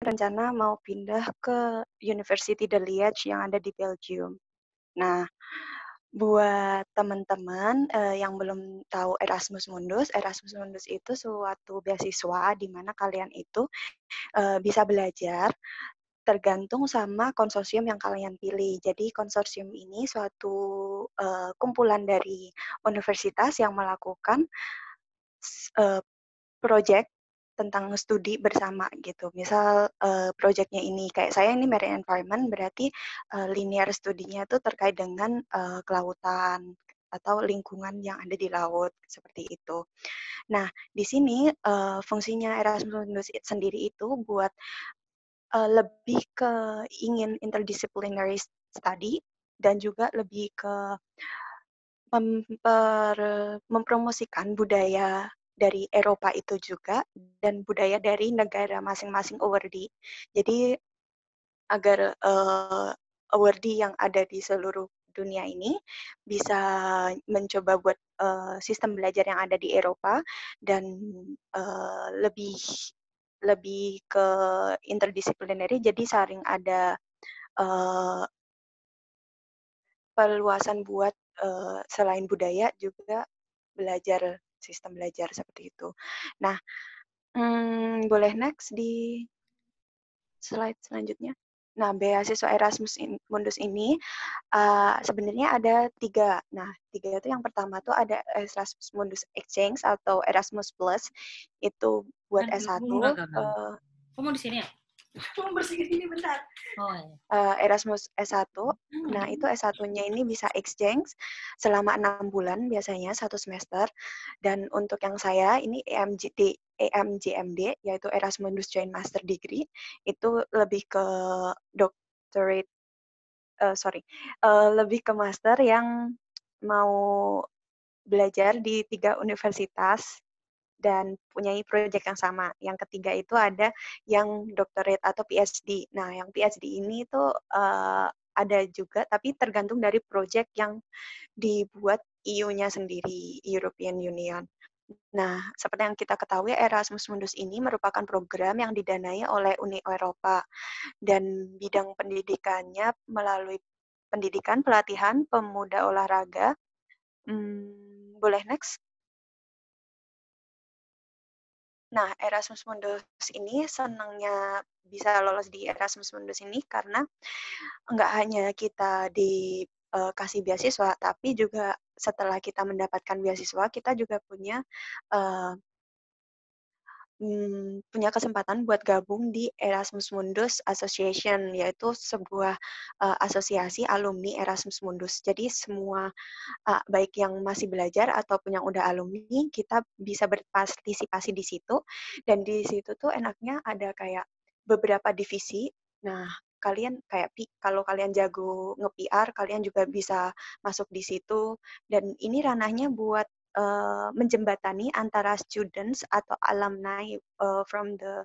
rencana mau pindah ke University de Liège yang ada di Belgium. Nah, buat teman-teman yang belum tahu Erasmus Mundus itu suatu beasiswa di mana kalian itu bisa belajar tergantung sama konsorsium yang kalian pilih. Jadi konsorsium ini suatu kumpulan dari universitas yang melakukan uh, project tentang studi bersama gitu. Misal projectnya ini kayak saya ini marine environment, berarti linear studinya itu terkait dengan kelautan atau lingkungan yang ada di laut seperti itu. Nah, di sini fungsinya Erasmus Mundus sendiri itu buat lebih ke ingin interdisciplinary study dan juga lebih ke mempromosikan budaya dari Eropa itu juga dan budaya dari negara masing-masing awardee. Jadi agar awardee yang ada di seluruh dunia ini bisa mencoba buat sistem belajar yang ada di Eropa dan lebih lebih ke interdisciplinary, jadi saling ada uh, perluasan buat selain budaya juga belajar sistem belajar seperti itu. Nah, boleh next di slide selanjutnya. Nah, beasiswa Erasmus Mundus ini sebenarnya ada 3. Nah, 3 itu yang pertama tuh ada Erasmus Mundus Exchange atau Erasmus Plus. Itu buat S1. Kamu di sini ya? Kamu bersih sini bentar. Oh, iya. Erasmus S1. Nah, itu S1-nya ini bisa exchange selama 6 bulan biasanya, 1 semester. Dan untuk yang saya, ini EMJMD, yaitu Erasmus Mundus Joint Master Degree, itu lebih ke doctorate, lebih ke master yang mau belajar di 3 universitas dan punya proyek yang sama. Yang ketiga itu ada yang doctorate atau PhD. Nah, yang PhD ini tuh ada juga, tapi tergantung dari proyek yang dibuat EU-nya sendiri, European Union. Nah, seperti yang kita ketahui, Erasmus Mundus ini merupakan program yang didanai oleh Uni Eropa dan bidang pendidikannya melalui pendidikan, pelatihan, pemuda olahraga. Boleh next? Nah, Erasmus Mundus ini senangnya bisa lolos di Erasmus Mundus ini karena nggak hanya kita dikasih beasiswa, tapi juga setelah kita mendapatkan beasiswa, kita juga punya kesempatan buat gabung di Erasmus Mundus Association, yaitu sebuah asosiasi alumni Erasmus Mundus. Jadi semua baik yang masih belajar ataupun yang udah alumni, kita bisa berpartisipasi di situ. Dan di situ tuh enaknya ada kayak beberapa divisi. Nah, kalian kayak kalau kalian jago nge-PR, kalian juga bisa masuk di situ. Dan ini ranahnya buat menjembatani antara students atau alumni from the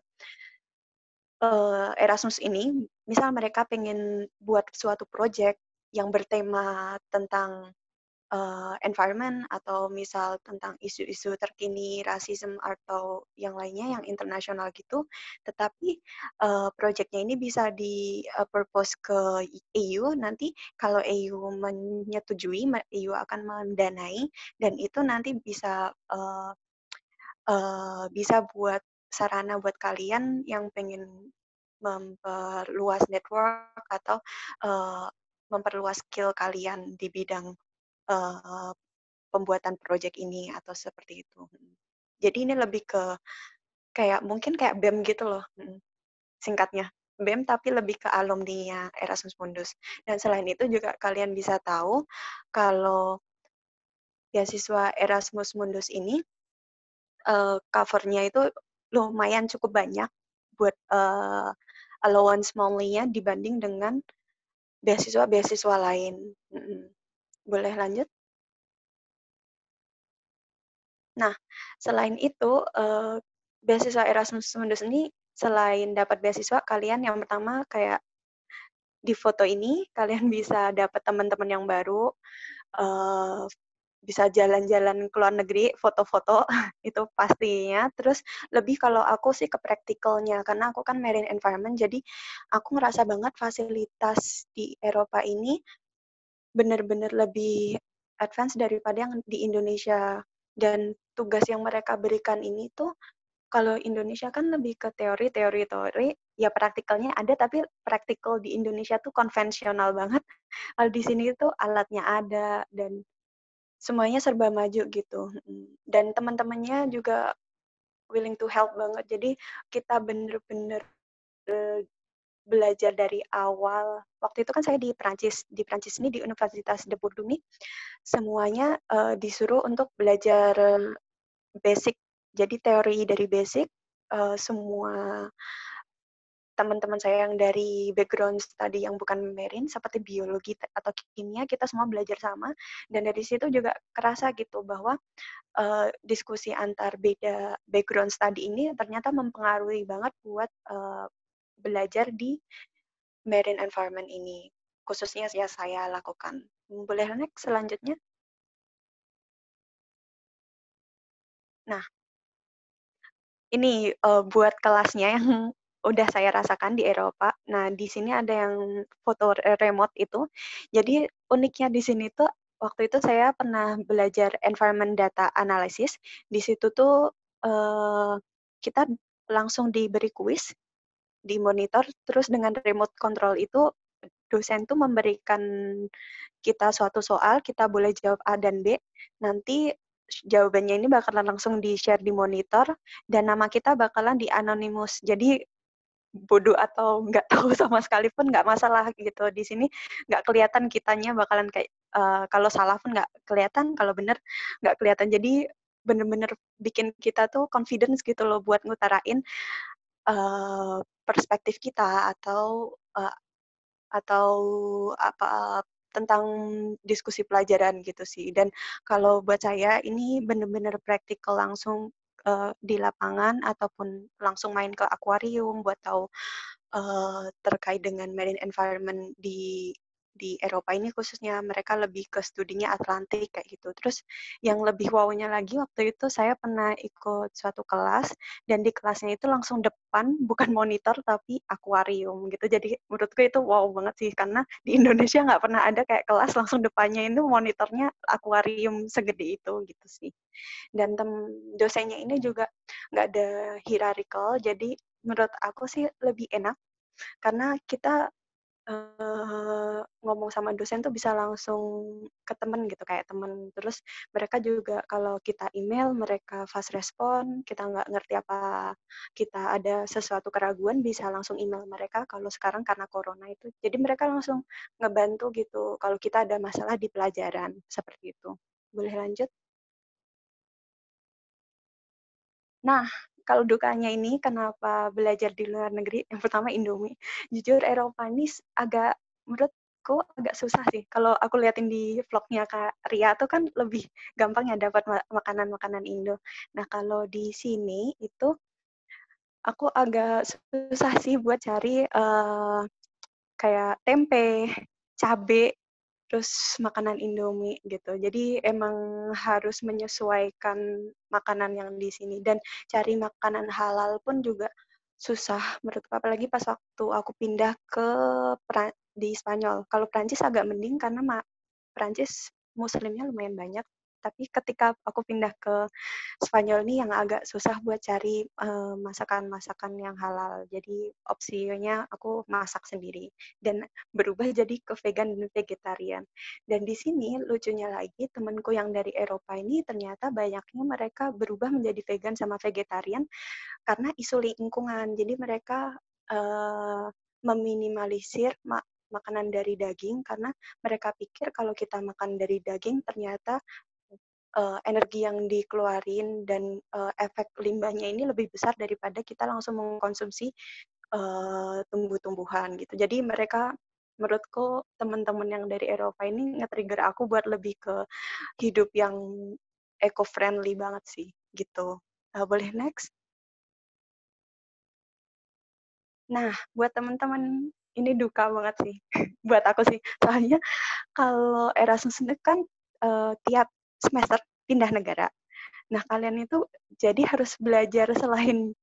Erasmus ini. Misal mereka pengen buat suatu project yang bertema tentang environment atau misal tentang isu-isu terkini rasisme atau yang lainnya yang internasional gitu, tetapi proyeknya ini bisa di-propose ke EU, nanti kalau EU menyetujui, EU akan mendanai, dan itu nanti bisa buat sarana buat kalian yang pengen memperluas network atau memperluas skill kalian di bidang uh, pembuatan project ini atau seperti itu. Jadi ini lebih ke kayak mungkin kayak BEM gitu loh, singkatnya. BEM tapi lebih ke alumni Erasmus Mundus. Dan selain itu juga kalian bisa tahu kalau beasiswa Erasmus Mundus ini cover-nya itu lumayan cukup banyak buat allowance monthly-nya dibanding dengan beasiswa-beasiswa lain. Boleh lanjut? Nah, selain itu, beasiswa Erasmus Mundus ini selain dapat beasiswa, kalian yang pertama kayak di foto ini, kalian bisa dapat teman-teman yang baru, bisa jalan-jalan ke luar negeri, foto-foto itu pastinya. Terus lebih kalau aku sih ke praktikalnya, karena aku kan marine environment, jadi aku ngerasa banget fasilitas di Eropa ini benar-benar lebih advance daripada yang di Indonesia. Dan tugas yang mereka berikan ini tuh, kalau Indonesia kan lebih ke teori, ya praktikalnya ada, tapi praktikal di Indonesia tuh konvensional banget. Kalau di sini tuh alatnya ada, dan semuanya serba maju gitu. Dan teman-temannya juga willing to help banget. Jadi kita bener-bener belajar dari awal. Waktu itu kan saya di Prancis. Di Prancis ini di Universitas de Bordeaux ini semuanya disuruh untuk belajar basic. Jadi teori dari basic, semua teman-teman saya yang dari background tadi yang bukan marine seperti biologi atau kimia, kita semua belajar sama, dan dari situ juga kerasa gitu bahwa diskusi antar beda background study ini ternyata mempengaruhi banget buat belajar di marine environment ini, khususnya yang saya lakukan. Boleh next selanjutnya? Nah, ini buat kelasnya yang udah saya rasakan di Eropa. Nah, di sini ada yang foto remote itu. Jadi uniknya di sini tuh waktu itu saya pernah belajar environment data analysis. Di situ tuh kita langsung diberi kuis di monitor, terus dengan remote control itu dosen tuh memberikan kita suatu soal, kita boleh jawab A dan B, nanti jawabannya ini bakalan langsung di-share di monitor, dan nama kita bakalan di-anonymous. Jadi bodoh atau nggak tahu sama sekali pun nggak masalah gitu. Di sini nggak kelihatan kitanya bakalan kayak, kalau salah pun nggak kelihatan, kalau bener nggak kelihatan. Jadi bener-bener bikin kita tuh confidence gitu loh buat ngutarain perspektif kita atau apa tentang diskusi pelajaran gitu sih. Dan kalau buat saya ini benar-benar praktikal langsung di lapangan ataupun langsung main ke akuarium buat tahu terkait dengan marine environment di Eropa ini, khususnya mereka lebih ke studinya Atlantik kayak gitu. Terus yang lebih wow-nya lagi waktu itu saya pernah ikut suatu kelas, dan di kelasnya itu langsung depan bukan monitor tapi akuarium gitu. Jadi menurutku itu wow banget sih, karena di Indonesia nggak pernah ada kayak kelas langsung depannya itu monitornya akuarium segede itu gitu sih. Dan dosennya ini juga nggak ada hierarchical, jadi menurut aku sih lebih enak karena kita ngomong sama dosen tuh bisa langsung ke temen gitu, kayak temen. Terus mereka juga kalau kita email, mereka fast respon, kita nggak ngerti apa, kita ada sesuatu keraguan, bisa langsung email mereka. Kalau sekarang karena corona itu, jadi mereka langsung ngebantu gitu kalau kita ada masalah di pelajaran, seperti itu. Boleh lanjut? Nah, kalau dukanya ini kenapa belajar di luar negeri, yang pertama Indomie. Jujur Eropa ini agak, menurutku agak susah sih. Kalau aku liatin di vlognya Kak Ria tuh kan lebih gampang ya dapat makanan-makanan Indo. Nah, kalau di sini itu aku agak susah sih buat cari kayak tempe, cabe, terus makanan Indomie gitu. Jadi emang harus menyesuaikan makanan yang di sini, dan cari makanan halal pun juga susah menurutku, apalagi pas waktu aku pindah ke di Spanyol. Kalau Prancis agak mending karena Prancis muslimnya lumayan banyak, tapi ketika aku pindah ke Spanyol nih yang agak susah buat cari masakan-masakan yang halal. Jadi opsinya aku masak sendiri dan berubah jadi ke vegan dan vegetarian. Dan di sini lucunya lagi temanku yang dari Eropa ini ternyata banyaknya mereka berubah menjadi vegan sama vegetarian karena isu lingkungan. Jadi mereka meminimalisir makanan dari daging karena mereka pikir kalau kita makan dari daging ternyata energi yang dikeluarin dan efek limbahnya ini lebih besar daripada kita langsung mengkonsumsi tumbuh-tumbuhan gitu. Jadi mereka, menurutku teman-teman yang dari Eropa ini nge-trigger aku buat lebih ke hidup yang eco-friendly banget sih gitu. Boleh next? Nah, buat teman-teman ini duka banget sih buat aku sih. Soalnya kalau Erasmus itu kan tiap semester pindah negara. Nah, kalian itu jadi harus belajar selain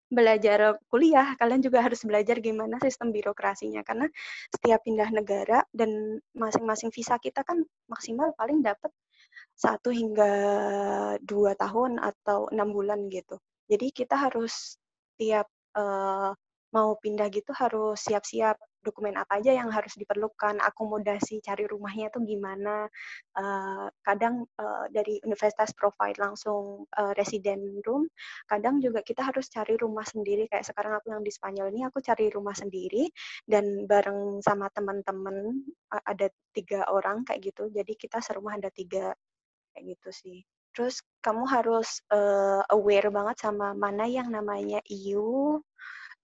belajar kuliah, kalian juga harus belajar gimana sistem birokrasinya. Karena setiap pindah negara dan masing-masing visa kita kan maksimal paling dapat 1 hingga 2 tahun atau 6 bulan gitu. Jadi kita harus tiap mau pindah gitu harus siap-siap dokumen apa aja yang harus diperlukan, akomodasi cari rumahnya tuh gimana. Kadang dari universitas provide langsung resident room, kadang juga kita harus cari rumah sendiri. Kayak sekarang aku yang di Spanyol ini aku cari rumah sendiri dan bareng sama teman-teman ada 3 orang kayak gitu. Jadi kita serumah ada 3 kayak gitu sih. Terus kamu harus aware banget sama mana yang namanya EU,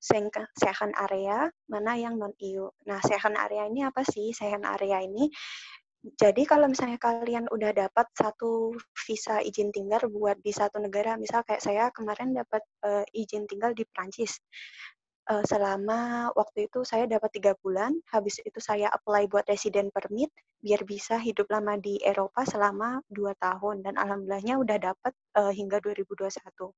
Schengen area, mana yang non EU. Nah, Schengen area ini apa sih? Schengen area ini, jadi kalau misalnya kalian udah dapat satu visa izin tinggal buat di satu negara, misal kayak saya kemarin dapat izin tinggal di Prancis. Selama waktu itu saya dapat 3 bulan, habis itu saya apply buat resident permit, biar bisa hidup lama di Eropa selama 2 tahun, dan alhamdulillahnya udah dapat hingga 2021.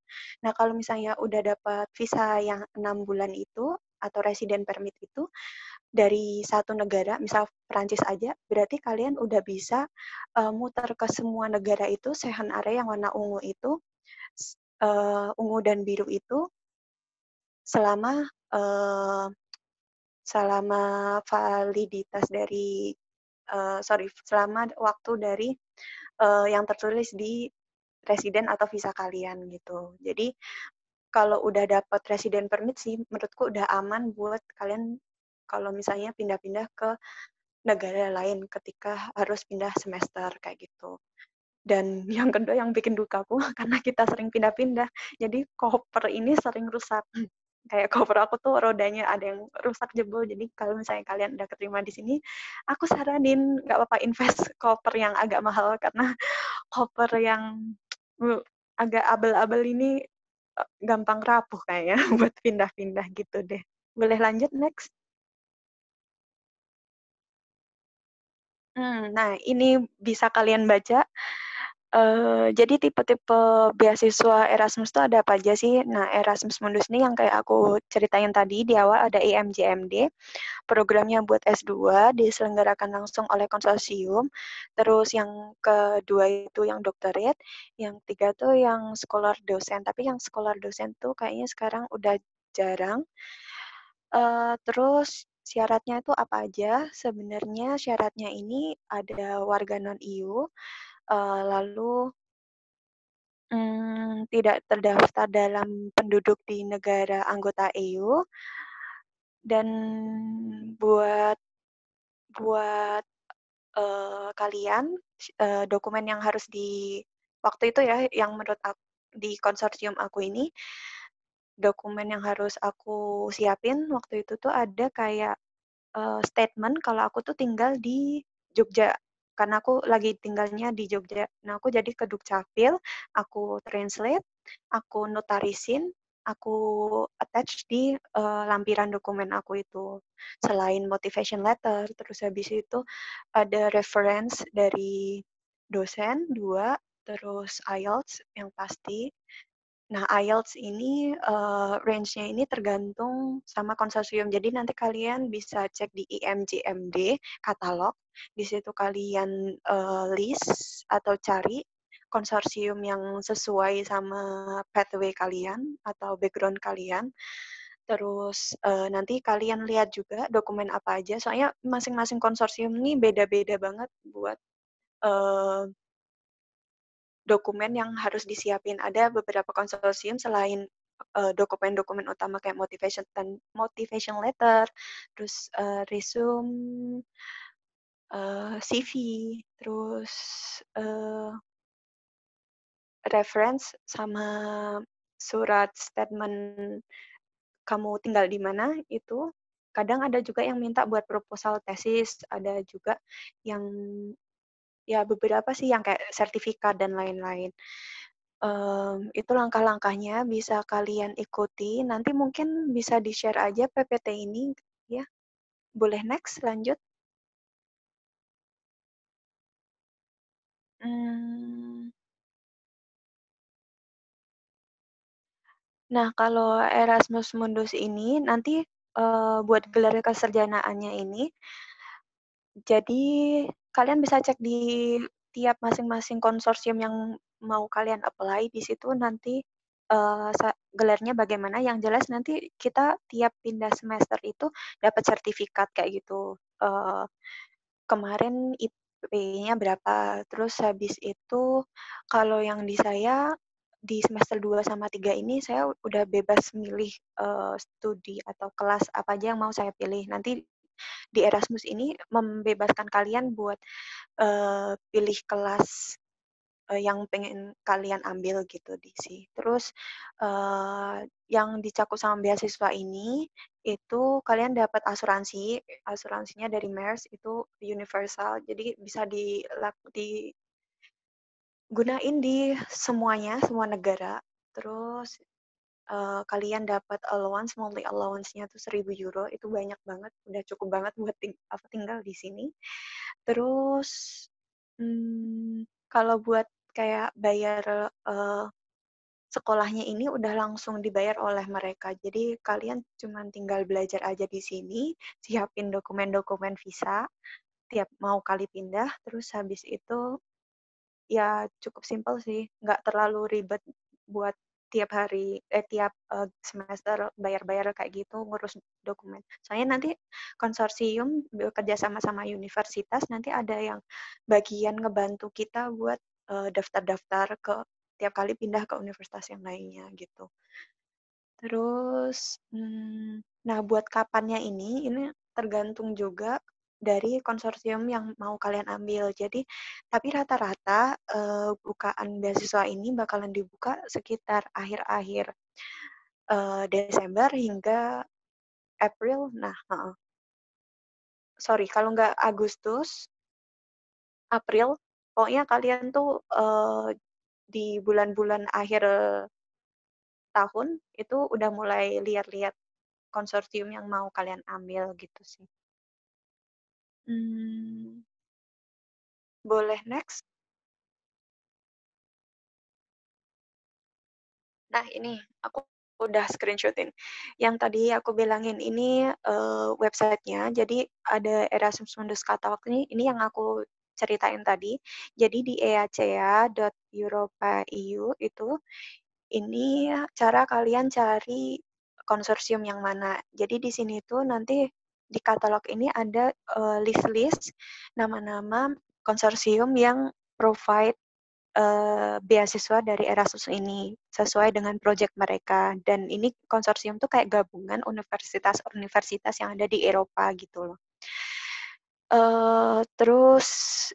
Nah, kalau misalnya udah dapat visa yang 6 bulan itu, atau resident permit itu, dari satu negara, misal Perancis aja, berarti kalian udah bisa muter ke semua negara itu, Schengen area yang warna ungu itu, ungu dan biru itu, selama selama validitas dari selama waktu dari yang tertulis di residen atau visa kalian gitu. Jadi kalau udah dapat resident permit sih menurutku udah aman buat kalian kalau misalnya pindah-pindah ke negara lain ketika harus pindah semester kayak gitu. Dan yang kedua yang bikin dukaku karena kita sering pindah-pindah, jadi koper ini sering rusak. Kayak koper aku tuh rodanya ada yang rusak jebol, jadi kalau misalnya kalian udah keterima di sini, aku saranin nggak apa-apa invest koper yang agak mahal karena koper yang agak abel-abel ini gampang rapuh kayaknya buat pindah-pindah gitu deh. Boleh lanjut next? Nah, ini bisa kalian baca. Jadi tipe-tipe beasiswa Erasmus itu ada apa aja sih? Nah, Erasmus Mundus ini yang kayak aku ceritain tadi di awal ada EMJMD, programnya buat S2 diselenggarakan langsung oleh konsorsium. Terus yang kedua itu yang doctorate, yang ketiga tuh yang scholar dosen. Tapi yang scholar dosen tuh kayaknya sekarang udah jarang. Terus syaratnya itu apa aja? Sebenarnya syaratnya ini ada warga non-EU, lalu tidak terdaftar dalam penduduk di negara anggota EU, dan buat buat kalian dokumen yang harus di waktu itu ya, yang menurut aku di konsorsium aku ini, dokumen yang harus aku siapin waktu itu tuh ada kayak statement kalau aku tuh tinggal di Jogja, karena aku lagi tinggalnya di Jogja. Nah, aku jadi ke Dukcapil, aku translate, aku notarisin, aku attach di lampiran dokumen aku itu. Selain motivation letter, terus habis itu ada reference dari dosen 2, terus IELTS yang pasti. Nah, IELTS ini range-nya ini tergantung sama konsorsium. Jadi nanti kalian bisa cek di IMJMD katalog. Di situ kalian list atau cari konsorsium yang sesuai sama pathway kalian atau background kalian. Terus nanti kalian lihat juga dokumen apa aja. Soalnya masing-masing konsorsium ini beda-beda banget buat dokumen yang harus disiapin. Ada beberapa konsorsium selain dokumen-dokumen utama kayak motivation letter, terus resume, CV, terus reference sama surat statement kamu tinggal di mana itu. Kadang ada juga yang minta buat proposal tesis, ada juga yang ya beberapa sih yang kayak sertifikat dan lain-lain. Itu langkah-langkahnya bisa kalian ikuti. Nanti mungkin bisa di-share aja PPT ini, ya. Boleh next, lanjut. Mmm. Nah, kalau Erasmus Mundus ini nanti, buat gelar kesarjanaannya ini, jadi kalian bisa cek di tiap masing-masing konsorsium yang mau kalian apply, di situ nanti, gelarnya bagaimana, yang jelas nanti kita tiap pindah semester itu dapat sertifikat kayak gitu. Kemarin IP-nya berapa, terus habis itu kalau yang di saya, di semester 2 sama 3 ini saya udah bebas milih, studi atau kelas apa aja yang mau saya pilih. Nanti di Erasmus ini membebaskan kalian buat, pilih kelas, yang pengen kalian ambil gitu di sih. Terus, yang dicakup sama beasiswa ini, itu kalian dapat asuransi, asuransinya dari MERS itu universal, jadi bisa digunain di semuanya, semua negara. Terus, kalian dapat allowance, monthly allowance-nya tuh €1.000, itu banyak banget, udah cukup banget buat tinggal di sini. Terus, kalau buat kayak bayar, sekolahnya ini udah langsung dibayar oleh mereka. Jadi kalian cuman tinggal belajar aja di sini, siapin dokumen-dokumen visa, tiap mau kali pindah, terus habis itu ya cukup simpel sih, nggak terlalu ribet buat tiap hari, tiap, semester bayar-bayar kayak gitu, ngurus dokumen. Soalnya nanti konsorsium bekerja sama universitas, nanti ada yang bagian ngebantu kita buat, daftar-daftar ke tiap kali pindah ke universitas yang lainnya, gitu. Terus, nah buat kapannya ini tergantung juga dari konsorsium yang mau kalian ambil. Jadi, tapi rata-rata, bukaan beasiswa ini bakalan dibuka sekitar akhir-akhir, Desember hingga April, nah heeh, sorry kalau nggak Agustus, April, pokoknya kalian tuh, di bulan-bulan akhir tahun, itu udah mulai lihat-lihat konsorsium yang mau kalian ambil gitu sih. Mmm, boleh next? Nah ini, aku udah screenshot-in. Yang tadi aku bilangin ini, website-nya, jadi ada Erasmus Mundus Catalog ini yang aku ceritain tadi. Jadi di eacea.europa.eu itu, ini cara kalian cari konsorsium yang mana. Jadi di sini tuh nanti di katalog ini ada, list-list nama-nama konsorsium yang provide, beasiswa dari Erasmus ini, sesuai dengan project mereka. Dan ini konsorsium tuh kayak gabungan universitas-universitas yang ada di Eropa gitu loh. Terus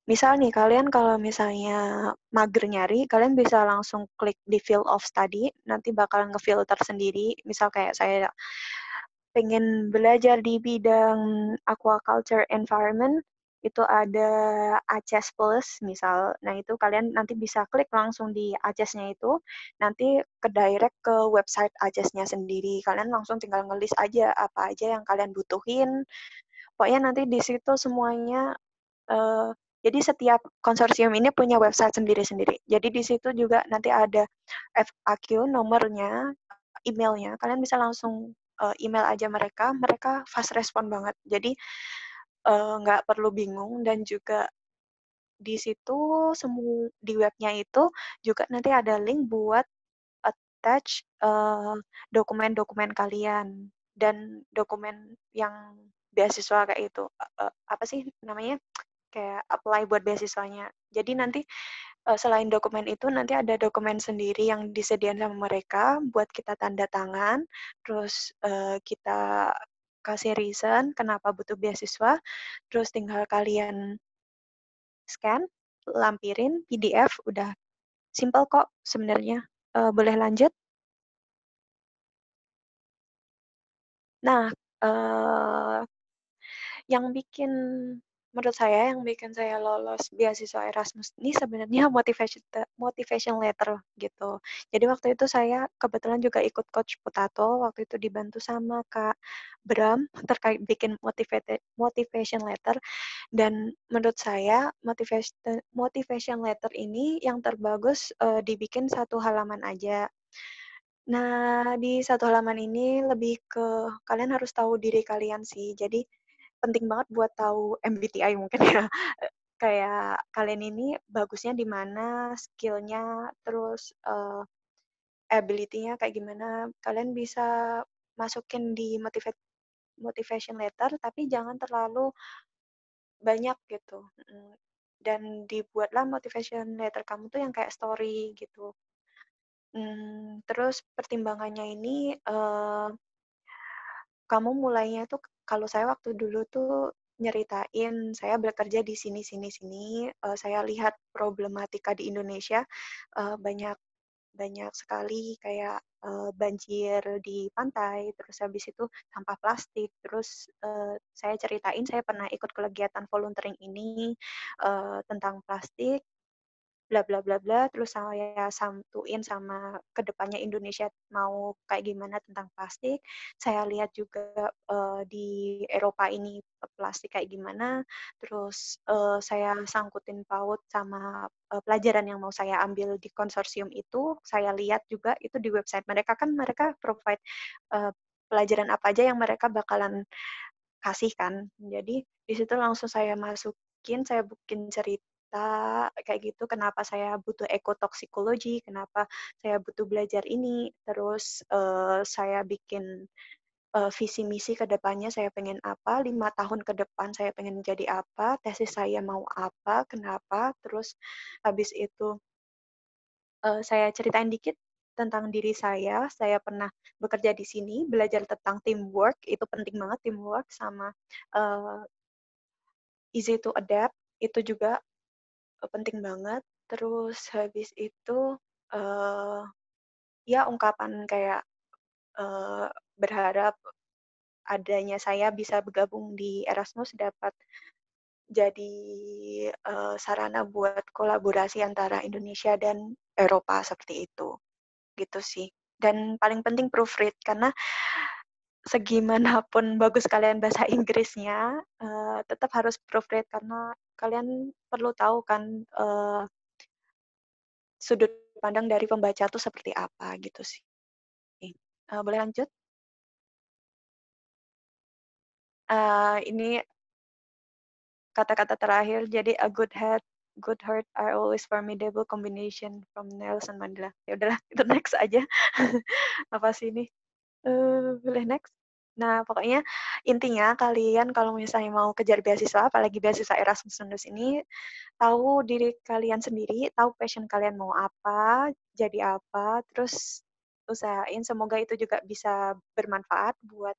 misal nih kalian kalau misalnya mager nyari, kalian bisa langsung klik di field of study, nanti bakalan ngefilter sendiri. Misal kayak saya pengen belajar di bidang aquaculture environment, itu ada ACES Plus misal. Nah, itu kalian nanti bisa klik langsung di ACES-nya itu, nanti ke-direct ke website ACES-nya sendiri. Kalian langsung tinggal ngelis aja apa aja yang kalian butuhin. Pokoknya nanti di situ semuanya, jadi setiap konsorsium ini punya website sendiri-sendiri. Jadi di situ juga nanti ada FAQ, nomornya, emailnya. Kalian bisa langsung email aja mereka, mereka fast respon banget. Jadi nggak perlu bingung dan juga di situ di webnya itu juga nanti ada link buat attach dokumen-dokumen kalian dan dokumen yang beasiswa kayak itu apa sih namanya kayak apply buat beasiswanya. Jadi nanti selain dokumen itu nanti ada dokumen sendiri yang disediakan sama mereka buat kita tanda tangan, terus kita kasih reason kenapa butuh beasiswa, terus tinggal kalian scan, lampirin PDF, udah simple kok sebenarnya. Boleh lanjut? Nah, yang bikin menurut saya yang bikin saya lolos beasiswa Erasmus ini sebenarnya motivation letter gitu. Jadi waktu itu saya kebetulan juga ikut Coach Potato, waktu itu dibantu sama Kak Bram terkait bikin motivation letter dan menurut saya motivation letter ini yang terbagus, dibikin satu halaman aja. Nah, di satu halaman ini lebih ke kalian harus tahu diri kalian sih. Jadi penting banget buat tahu MBTI mungkin ya. Kayak kalian ini bagusnya di mana, skill-nya, terus, ability-nya kayak gimana. Kalian bisa masukin di motivation letter, tapi jangan terlalu banyak gitu, dan dibuatlah motivation letter kamu tuh yang kayak story gitu. Terus pertimbangannya ini, kamu mulainya tuh kalau saya waktu dulu tuh nyeritain saya bekerja di sini sini sini, saya lihat problematika di Indonesia, banyak banyak sekali kayak, banjir di pantai, terus habis itu sampah plastik, terus, saya ceritain saya pernah ikut kegiatan volunteering ini, tentang plastik, bla bla bla bla, terus saya santuin sama kedepannya Indonesia mau kayak gimana tentang plastik. Saya lihat juga, di Eropa ini, plastik kayak gimana, terus, saya sangkutin paut sama, pelajaran yang mau saya ambil di konsorsium itu, saya lihat juga itu di website mereka kan mereka provide, eee, pelajaran apa aja yang mereka bakalan kasih kan. Jadi di situ langsung saya masukin, saya bikin cerita kayak gitu, kenapa saya butuh ekotoksikologi, kenapa saya butuh belajar ini, terus, saya bikin, visi misi ke depannya saya pengen apa, 5 tahun ke depan saya pengen jadi apa, tesis saya mau apa, kenapa, terus habis itu, saya ceritain dikit tentang diri saya pernah bekerja di sini, belajar tentang teamwork, itu penting banget teamwork sama, eee easy to adapt itu juga, penting banget. Terus habis itu, eee, ya ungkapan kayak, eee, berharap adanya saya bisa bergabung di Erasmus dapat jadi, sarana buat kolaborasi antara Indonesia dan Eropa seperti itu, gitu sih. Dan paling penting proofread karena segimanapun bagus kalian bahasa Inggrisnya, tetap harus proofread karena kalian perlu tahu kan, sudut pandang dari pembaca tuh seperti apa gitu sih. Boleh lanjut? Ini kata-kata terakhir, jadi a good heart are always formidable combination from Nelson Mandela. Ya udahlah, itu next aja. Apa sih ini? Boleh next? Nah, pokoknya intinya kalian kalau misalnya mau kejar beasiswa, apalagi beasiswa Erasmus Mundus ini, tahu diri kalian sendiri, tahu passion kalian mau apa, jadi apa, terus usahain semoga itu juga bisa bermanfaat buat,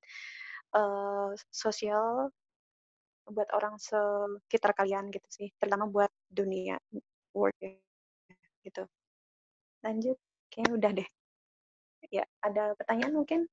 sosial, buat orang sekitar kalian gitu sih, terutama buat dunia work ya, gitu. Lanjut, kayaknya udah deh. Ya, ada pertanyaan mungkin?